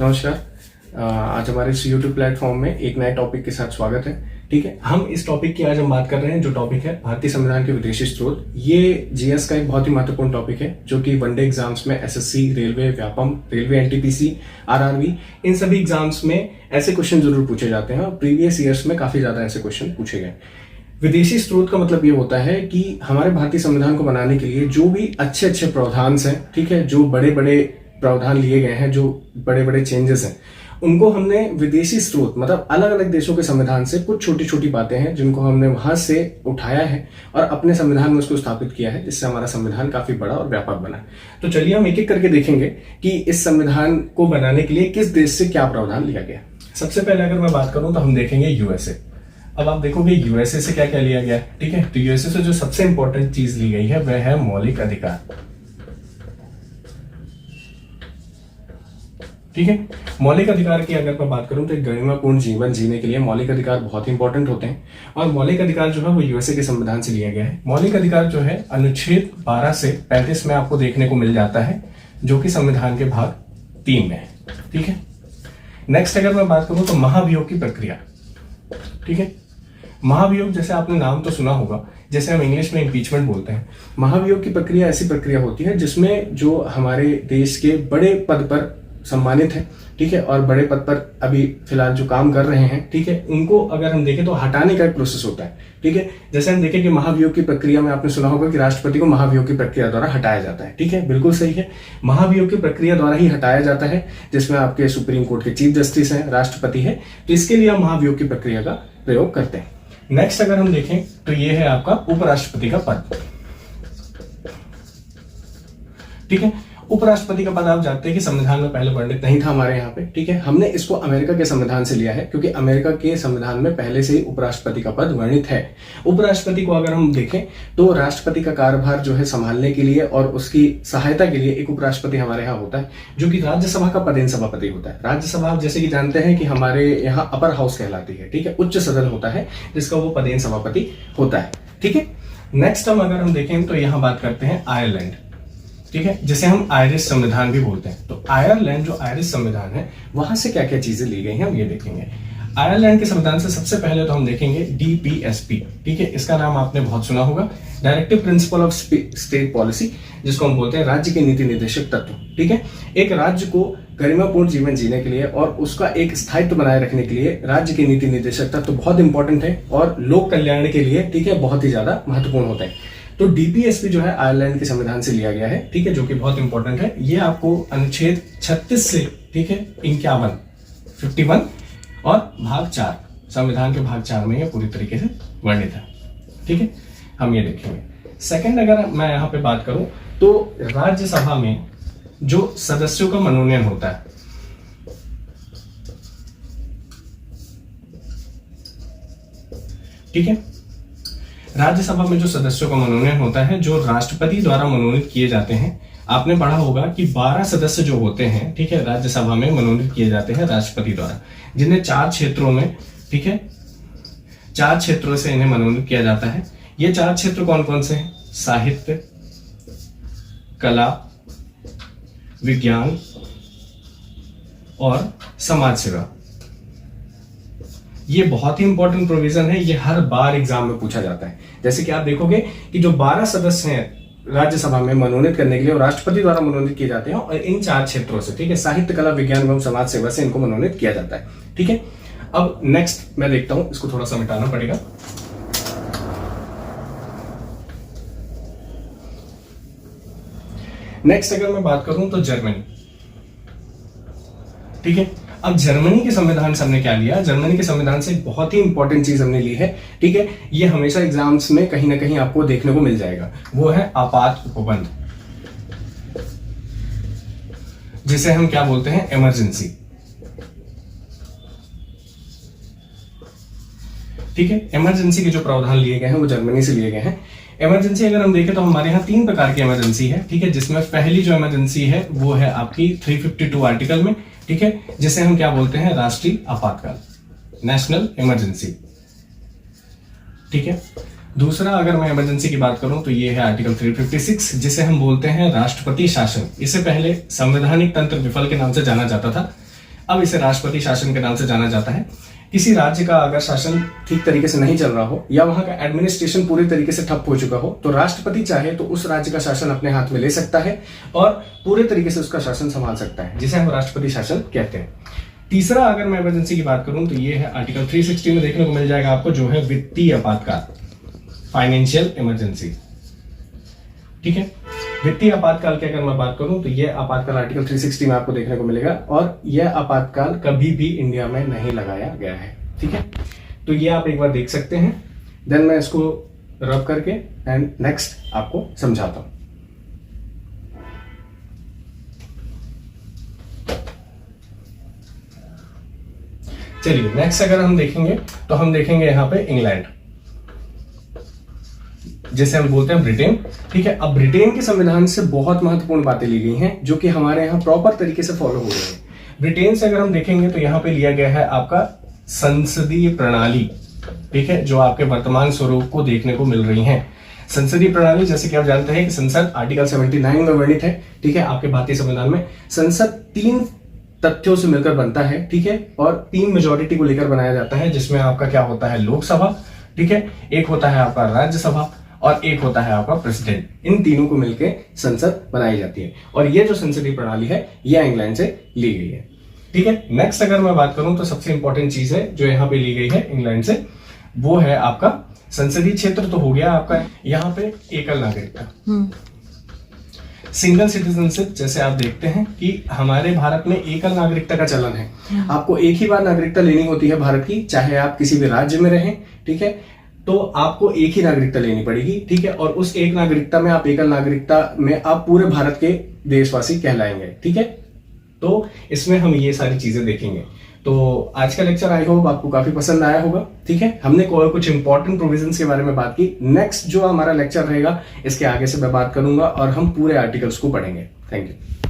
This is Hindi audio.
नमस्कार। आज हमारे इस यूट्यूब प्लेटफॉर्म में एक नए टॉपिक के साथ स्वागत है। ठीक है, हम इस टॉपिक की आज हम बात कर रहे हैं, जो टॉपिक है भारतीय संविधान के विदेशी स्रोत। ये जीएस का एक बहुत ही महत्वपूर्ण टॉपिक है, जो कि वनडे एग्जाम्स में SSC, railway, Vyapam, railway NTPC, RRB, इन सभी एग्जाम्स में ऐसे क्वेश्चन जरूर पूछे जाते हैं और प्रीवियस ईयर्स में काफी ज्यादा ऐसे क्वेश्चन पूछे गए। विदेशी स्रोत का मतलब ये होता है कि हमारे भारतीय संविधान को बनाने के लिए जो भी अच्छे अच्छे प्रावधान हैं, ठीक है, जो बड़े बड़े प्रावधान लिए गए हैं, जो बड़े बड़े चेंजेस हैं, उनको हमने विदेशी स्रोत मतलब अलग अलग देशों के संविधान से कुछ छोटी छोटी बातें हैं जिनको हमने वहां से उठाया है और अपने संविधान में उसको स्थापित किया है, जिससे हमारा संविधान काफी बड़ा और व्यापक बना। तो चलिए हम एक एक करके देखेंगे कि इस संविधान को बनाने के लिए किस देश से क्या प्रावधान लिया गया। सबसे पहले अगर मैं बात करूं तो हम देखेंगे यूएसए। अब आप देखोगे यूएसए से क्या क्या लिया गया है। ठीक है, तो यूएसए से जो सबसे इंपॉर्टेंट चीज ली गई है वह है मौलिक अधिकार। ठीक है, मौलिक अधिकार की अगर मैं बात करूं तो एक गरिमापूर्ण जीवन जीने के लिए मौलिक अधिकार बहुत ही इंपॉर्टेंट होते हैं और मौलिक अधिकार जो है वो यूएसए के संविधान से लिया गया है। मौलिक अधिकार जो है अनुच्छेद 12 से 35 में आपको देखने को मिल जाता है, जो कि संविधान के भाग 3 में है। ठीक है, नेक्स्ट अगर मैं बात करूं तो महाभियोग की प्रक्रिया। ठीक है, महाभियोग जैसे आपने नाम तो सुना होगा, जैसे हम इंग्लिश में इम्पीचमेंट बोलते हैं। महाभियोग की प्रक्रिया ऐसी प्रक्रिया होती है जिसमें जो हमारे देश के बड़े पद पर सम्मानित है, ठीक है, और बड़े पद पर अभी फिलहाल जो काम कर रहे हैं, ठीक है, उनको अगर हम देखें तो हटाने का एक प्रोसेस होता है। ठीक है, जैसे हम देखें कि महाभियोग की प्रक्रिया में आपने सुना होगा कि राष्ट्रपति को महाभियोग की प्रक्रिया द्वारा हटाया जाता है। ठीक है, बिल्कुल सही है, महाभियोग की प्रक्रिया द्वारा ही हटाया जाता है, जिसमें आपके सुप्रीम कोर्ट के चीफ जस्टिस हैं, राष्ट्रपति है, तो इसके लिए हम महाभियोग की प्रक्रिया का प्रयोग करते हैं। नेक्स्ट अगर हम देखें तो ये है आपका उपराष्ट्रपति का पद। ठीक है, उपराष्ट्रपति का पद आप जानते हैं कि संविधान में पहले वर्णित नहीं था हमारे यहाँ पे। ठीक है, हमने इसको अमेरिका के संविधान से लिया है, क्योंकि अमेरिका के संविधान में पहले से ही उपराष्ट्रपति का पद वर्णित है। उपराष्ट्रपति को अगर हम देखें तो राष्ट्रपति का कार्यभार जो है संभालने के लिए और उसकी सहायता के लिए एक उपराष्ट्रपति हमारे यहाँ होता है, जो कि राज्यसभा का पदेन सभापति होता है। राज्यसभा जैसे कि जानते हैं कि हमारे यहाँ अपर हाउस कहलाती है। ठीक है, उच्च सदन होता है जिसका वो पदेन सभापति होता है। ठीक है, नेक्स्ट अगर हम देखें तो यहाँ बात करते हैं आयरलैंड। ठीक है, जिसे हम आयरिश संविधान भी बोलते हैं। तो आयरलैंड जो आयरिश संविधान है, वहां से क्या क्या चीजें ली गई हैं हम ये देखेंगे। आयरलैंड के संविधान से सबसे पहले तो हम देखेंगे डीपीएसपी। ठीक है, इसका नाम आपने बहुत सुना होगा, directive principle of state policy, जिसको हम बोलते हैं राज्य के नीति निर्देशक तत्व। ठीक है, एक राज्य को गरिमापूर्ण जीवन जीने के लिए और उसका एक स्थायित्व बनाए रखने के लिए राज्य के नीति निर्देशक तत्व बहुत इंपॉर्टेंट है और लोक कल्याण के लिए, ठीक है, बहुत ही ज्यादा महत्वपूर्ण होते हैं। तो डीपीएसपी जो है आयरलैंड के संविधान से लिया गया है। ठीक है, जो कि बहुत इंपॉर्टेंट है। ये आपको अनुच्छेद 36 से, ठीक है, 51 और भाग 4, संविधान के भाग 4 में ये पूरी तरीके से वर्णित है। ठीक है, हम ये देखेंगे। सेकंड अगर मैं यहाँ पे बात करूं तो राज्यसभा में जो सदस्यों का मनोनयन होता है, ठीक है, राज्यसभा में जो सदस्यों का मनोनयन होता है, जो राष्ट्रपति द्वारा मनोनीत किए जाते हैं। आपने पढ़ा होगा कि 12 सदस्य जो होते हैं, ठीक है, राज्यसभा में मनोनीत किए जाते हैं राष्ट्रपति द्वारा, जिन्हें 4 क्षेत्रों में, ठीक है, 4 क्षेत्रों से इन्हें मनोनीत किया जाता है। ये 4 क्षेत्र कौन कौन से हैं? साहित्य, कला, विज्ञान और समाज सेवा। ये बहुत ही इंपॉर्टेंट प्रोविजन है, ये हर बार एग्जाम में पूछा जाता है। जैसे कि आप देखोगे कि जो 12 सदस्य हैं राज्यसभा में मनोनीत करने के लिए और राष्ट्रपति द्वारा मनोनीत किए जाते हैं, और इन 4 क्षेत्रों से, ठीक है, साहित्य, कला, विज्ञान एवं समाज सेवा से इनको मनोनीत किया जाता है। ठीक है, अब नेक्स्ट मैं देखता हूं, इसको थोड़ा सा मिटाना पड़ेगा। नेक्स्ट अगर मैं बात करूं तो जर्मनी। ठीक है, अब जर्मनी के संविधान से हमने क्या लिया? जर्मनी के संविधान से बहुत ही इंपॉर्टेंट चीज हमने ली है। ठीक है, ये हमेशा एग्जाम्स में कहीं ना कहीं आपको देखने को मिल जाएगा, वो है आपात उपबंध, जिसे हम क्या बोलते हैं? इमरजेंसी। ठीक है, इमरजेंसी के जो प्रावधान लिए गए हैं वो जर्मनी से लिए गए हैं। इमरजेंसी अगर हम देखें तो हमारे यहाँ 3 प्रकार की इमरजेंसी है। ठीक है, जिसमें पहली जो इमरजेंसी है वो है आपकी 352 आर्टिकल में, ठीक है, जिसे हम क्या बोलते हैं? राष्ट्रीय आपातकाल, नेशनल इमरजेंसी। ठीक है, दूसरा अगर मैं इमरजेंसी की बात करूं तो ये है आर्टिकल 356, जिसे हम बोलते हैं राष्ट्रपति शासन। इसे पहले संवैधानिक तंत्र विफल के नाम से जाना जाता था, अब इसे राष्ट्रपति शासन के नाम से जाना जाता है। किसी राज्य का अगर शासन ठीक तरीके से नहीं चल रहा हो या वहां का एडमिनिस्ट्रेशन पूरी तरीके से ठप हो चुका हो तो राष्ट्रपति चाहे तो उस राज्य का शासन अपने हाथ में ले सकता है और पूरे तरीके से उसका शासन संभाल सकता है, जिसे हम राष्ट्रपति शासन कहते हैं। तीसरा अगर मैं इमरजेंसी की बात करूं तो ये है आर्टिकल 360 में देखने को मिल जाएगा आपको, जो है वित्तीय आपातकाल, फाइनेंशियल इमरजेंसी। ठीक है, वित्तीय आपातकाल की अगर मैं बात करूं तो यह आपातकाल आर्टिकल 360 में आपको देखने को मिलेगा और यह आपातकाल कभी भी इंडिया में नहीं लगाया गया है। ठीक है, तो ये आप एक बार देख सकते हैं, देन मैं इसको रब करके एंड नेक्स्ट आपको समझाता हूं। चलिए नेक्स्ट अगर हम देखेंगे तो हम देखेंगे यहां पे इंग्लैंड, जैसे हम बोलते हैं ब्रिटेन। ठीक है, अब ब्रिटेन के संविधान से बहुत महत्वपूर्ण बातें ली गई हैं जो कि हमारे यहाँ प्रॉपर तरीके से फॉलो हो रही है। ब्रिटेन से अगर हम देखेंगे तो यहाँ पे लिया गया है आपका संसदीय प्रणाली। ठीक है, जो आपके वर्तमान स्वरूप को देखने को मिल रही है। संसदीय प्रणाली जैसे कि आप जानते हैं कि संसद आर्टिकल 79 में वर्णित है। ठीक है, आपके भारतीय संविधान में संसद 3 तथ्यों से मिलकर बनता है। ठीक है, और 3 मेजोरिटी को लेकर बनाया जाता है, जिसमें आपका क्या होता है, लोकसभा। ठीक है, एक होता है आपका राज्यसभा और एक होता है आपका प्रेसिडेंट। इन तीनों को मिलकर संसद बनाई जाती है और ये जो संसदीय प्रणाली है यह इंग्लैंड से ली गई है। ठीक है, नेक्स्ट अगर मैं बात करूं तो सबसे इंपॉर्टेंट चीज है जो यहाँ पे ली गई है इंग्लैंड से, वो है आपका संसदीय क्षेत्र। तो हो गया आपका यहाँ पे एकल नागरिकता, सिंगल सिटीजनशिप। जैसे आप देखते हैं कि हमारे भारत में एकल नागरिकता का चलन है। आपको एक ही बार नागरिकता लेनी होती है भारत की, चाहे आप किसी भी राज्य में रहें। ठीक है, तो आपको एक ही नागरिकता लेनी पड़ेगी। ठीक है, और उस एक नागरिकता में आप एकल नागरिकता में आप पूरे भारत के देशवासी कहलाएंगे। ठीक है, तो इसमें हम ये सारी चीजें देखेंगे। तो आज का लेक्चर आई होप आपको काफी पसंद आया होगा। ठीक है, हमने कुछ इंपॉर्टेंट प्रोविजंस के बारे में बात की। नेक्स्ट जो हमारा लेक्चर रहेगा इसके आगे से मैं बात करूंगा और हम पूरे आर्टिकल्स को पढ़ेंगे। Thank you.